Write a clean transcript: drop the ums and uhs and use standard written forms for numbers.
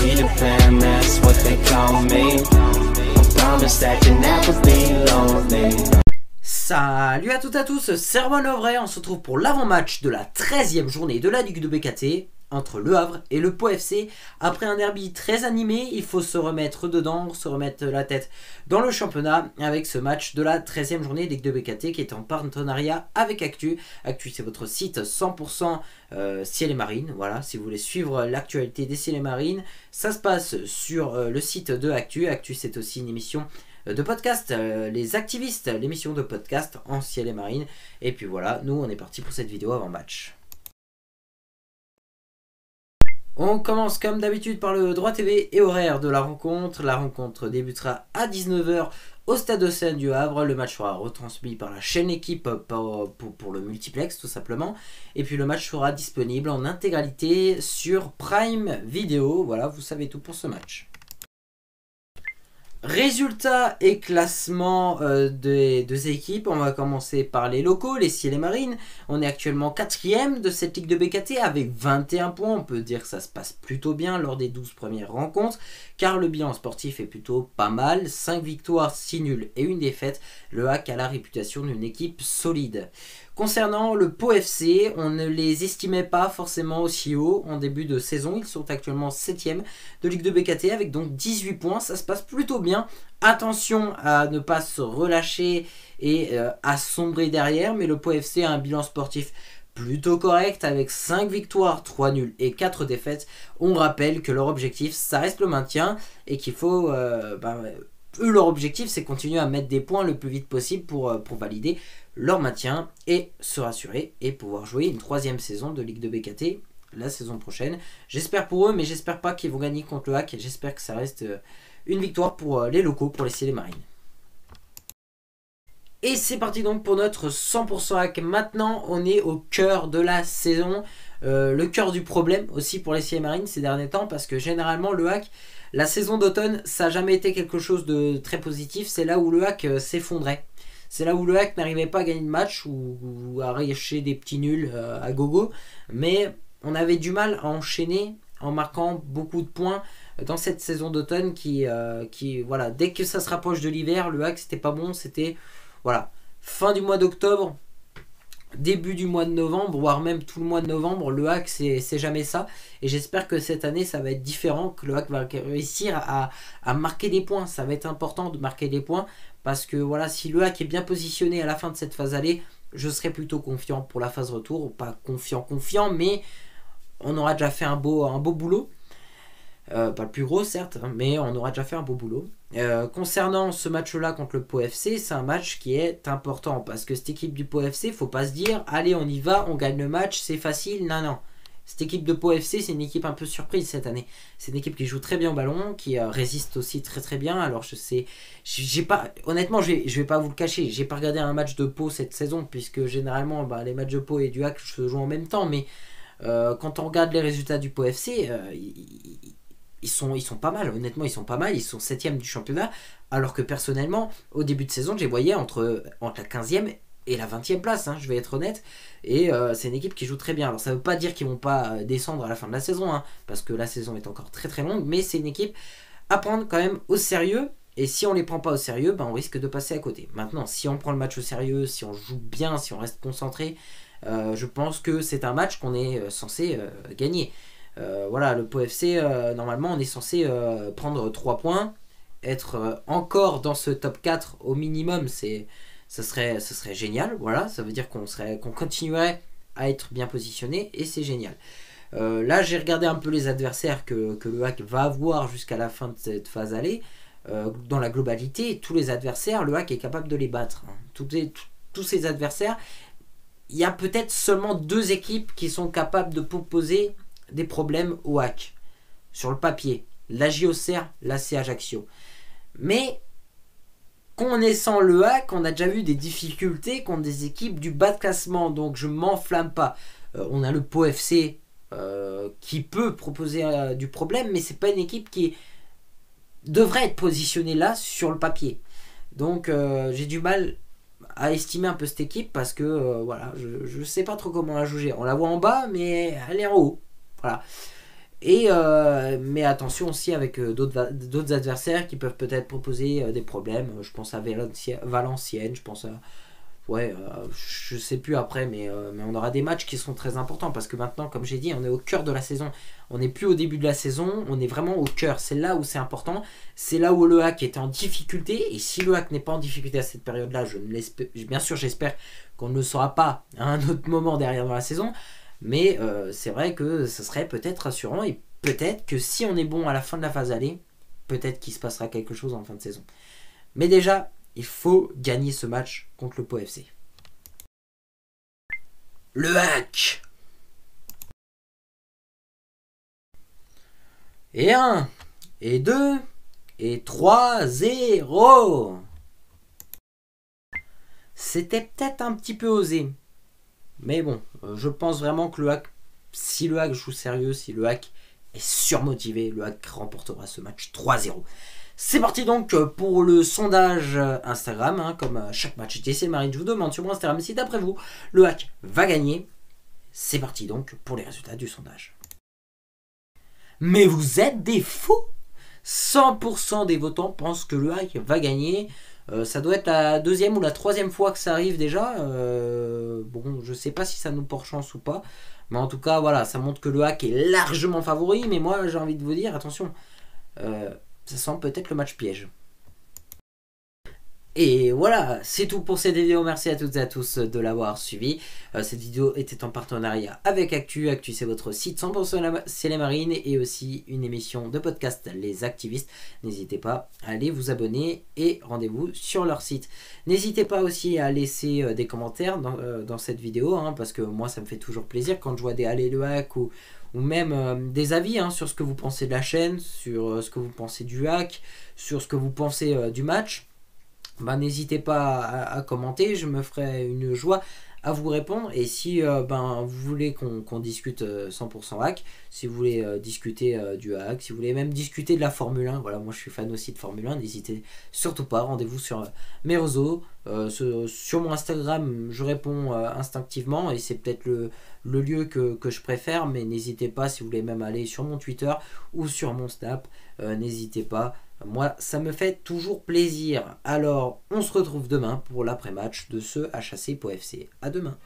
Peter Pan, that's what they call me. I promise that you'll never be lonely. Salut à toutes et à tous, c'est Erwan Lovray, on se retrouve pour l'avant-match de la 13e journée de la Ligue de BKT entre Le Havre et le Pau FC. Après un derby très animé, il faut se remettre dedans, se remettre la tête dans le championnat avec ce match de la 13e journée de Ligue de BKT qui est en partenariat avec Actu. Actu, c'est votre site 100% ciel et marine. Voilà, si vous voulez suivre l'actualité des ciels et marines, ça se passe sur le site de Actu. Actu, c'est aussi une émission de podcast, les activistes, l'émission de podcast en ciel et marine. Et puis voilà, nous on est parti pour cette vidéo avant match. On commence comme d'habitude par le droit TV et horaire de la rencontre. La rencontre débutera à 19 h au stade Océane du Havre. Le match sera retransmis par la chaîne Équipe pour le multiplex tout simplement. Et puis le match sera disponible en intégralité sur Prime Video. Voilà, vous savez tout pour ce match. Résultats et classement des deux équipes. On va commencer par les locaux, les ciels et marines. On est actuellement 4e de cette Ligue de BKT avec 21 points. On peut dire que ça se passe plutôt bien lors des 12 premières rencontres, car le bilan sportif est plutôt pas mal. 5 victoires, 6 nuls et 1 défaite. Le HAC a la réputation d'une équipe solide. Concernant le Pau FC, on ne les estimait pas forcément aussi haut en début de saison. Ils sont actuellement 7e de Ligue de BKT avec donc 18 points. Ça se passe plutôt bien. Attention à ne pas se relâcher et à sombrer derrière. Mais le Pau FC a un bilan sportif plutôt correct avec 5 victoires, 3 nuls et 4 défaites. On rappelle que leur objectif, ça reste le maintien et qu'il faut... eux, leur objectif, c'est continuer à mettre des points le plus vite possible pour valider leur maintien et se rassurer et pouvoir jouer une 3e saison de Ligue de BKT la saison prochaine. J'espère pour eux, mais j'espère pas qu'ils vont gagner contre le HAC. J'espère que ça reste une victoire pour les locaux, pour les ciels et marines. Et c'est parti donc pour notre 100% HAC. Maintenant, on est au cœur de la saison. Le cœur du problème aussi pour les ciels et marines ces derniers temps, parce que généralement le HAC, la saison d'automne, ça n'a jamais été quelque chose de très positif. C'est là où le HAC s'effondrait. C'est là où le HAC n'arrivait pas à gagner de match ou à arracher des petits nuls à gogo. Mais on avait du mal à enchaîner en marquant beaucoup de points dans cette saison d'automne qui voilà, dès que ça se rapproche de l'hiver, le HAC c'était pas bon. C'était voilà, fin du mois d'octobre, début du mois de novembre, voire même tout le mois de novembre, le HAC c'est jamais ça. Et j'espère que cette année ça va être différent, que le HAC va réussir à marquer des points. Ça va être important de marquer des points, parce que voilà, si le HAC est bien positionné à la fin de cette phase aller, je serai plutôt confiant pour la phase retour. Pas confiant, mais on aura déjà fait un beau boulot. Pas le plus gros certes, mais on aura déjà fait un beau boulot. Concernant ce match-là contre le Pau FC, c'est un match qui est important, parce que cette équipe du Pau FC, faut pas se dire allez on y va, on gagne le match, c'est facile. Non. Cette équipe de Pau FC, c'est une équipe un peu surprise cette année. C'est une équipe qui joue très bien au ballon, qui résiste aussi très bien. Alors je sais, honnêtement, je vais pas vous le cacher, j'ai pas regardé un match de Pau cette saison, puisque généralement les matchs de Pau et du HAC se jouent en même temps. Mais quand on regarde les résultats du Pau FC, ils sont pas mal, honnêtement ils sont pas mal, ils sont 7e du championnat, alors que personnellement au début de saison je les voyais entre la 15e et la 20e place, je vais être honnête, et c'est une équipe qui joue très bien. Alors ça veut pas dire qu'ils vont pas descendre à la fin de la saison, parce que la saison est encore très longue, mais c'est une équipe à prendre quand même au sérieux, et si on les prend pas au sérieux, on risque de passer à côté. Maintenant, si on prend le match au sérieux, si on joue bien, si on reste concentré, je pense que c'est un match qu'on est censé gagner. Voilà, le Pau FC, normalement on est censé prendre 3 points, être encore dans ce top 4 au minimum, ce serait génial. Voilà, ça veut dire qu'on continuerait à être bien positionné, et c'est génial. Là j'ai regardé un peu les adversaires que le HAC va avoir jusqu'à la fin de cette phase aller. Dans la globalité, tous les adversaires, le HAC est capable de les battre. Tous ces adversaires, il y a peut-être seulement 2 équipes qui sont capables de proposer des problèmes au HAC sur le papier, l'AJ Auxerre, l'AC Ajaccio. Mais connaissant le HAC, on a déjà vu des difficultés contre des équipes du bas de classement, donc je m'enflamme pas. On a le Pau FC qui peut proposer du problème, mais c'est pas une équipe qui devrait être positionnée là sur le papier. Donc j'ai du mal à estimer un peu cette équipe, parce que voilà, je sais pas trop comment la juger. On la voit en bas, mais elle est en haut. Voilà. Mais attention aussi avec d'autres adversaires qui peuvent peut-être proposer des problèmes. Je pense à Valenciennes, je pense à... Ouais, je sais plus après, mais on aura des matchs qui seront très importants parce que maintenant, comme j'ai dit, on est au cœur de la saison. On n'est plus au début de la saison, on est vraiment au cœur. C'est là où c'est important. C'est là où le HAC est en difficulté. Et si le HAC n'est pas en difficulté à cette période-là, bien sûr, j'espère qu'on ne le saura pas à un autre moment derrière dans la saison. Mais c'est vrai que ça serait peut-être rassurant. Et peut-être que si on est bon à la fin de la phase aller, peut-être qu'il se passera quelque chose en fin de saison. Mais déjà, il faut gagner ce match contre le Pau FC. Le HAC. Et 1, et 2, et 3, 0. C'était peut-être un petit peu osé. Mais bon, je pense vraiment que si le HAC joue sérieux, si le HAC est surmotivé, le HAC remportera ce match 3-0. C'est parti donc pour le sondage Instagram, comme chaque match DC Marine, je vous demande sur mon Instagram si d'après vous, le HAC va gagner. C'est parti donc pour les résultats du sondage. Mais vous êtes des fous! 100% des votants pensent que le HAC va gagner. Ça doit être la deuxième ou la troisième fois que ça arrive déjà. Bon, je sais pas si ça nous porte chance ou pas. Mais en tout cas, voilà, ça montre que le HAC est largement favori. Mais moi, j'ai envie de vous dire, attention, ça sent peut-être le match piège. Et voilà, c'est tout pour cette vidéo. Merci à toutes et à tous de l'avoir suivi. Cette vidéo était en partenariat avec Actu. Actu, c'est votre site 100% c'est les marines et aussi une émission de podcast Les Activistes. N'hésitez pas à aller vous abonner et rendez-vous sur leur site. N'hésitez pas aussi à laisser des commentaires dans cette vidéo, parce que moi ça me fait toujours plaisir quand je vois des allez le HAC ou même des avis sur ce que vous pensez de la chaîne, sur ce que vous pensez du HAC, sur ce que vous pensez du match. N'hésitez pas à commenter, je me ferai une joie à vous répondre. Et si vous voulez qu'on discute 100% HAC, si vous voulez discuter du HAC, si vous voulez même discuter de la Formule 1, voilà, moi je suis fan aussi de Formule 1, n'hésitez surtout pas, rendez-vous sur mes réseaux, sur mon Instagram, je réponds instinctivement et c'est peut-être le lieu que je préfère, mais n'hésitez pas, si vous voulez même aller sur mon Twitter ou sur mon Snap, n'hésitez pas. Moi, ça me fait toujours plaisir. Alors, on se retrouve demain pour l'après-match de ce HAC Pau FC. À demain.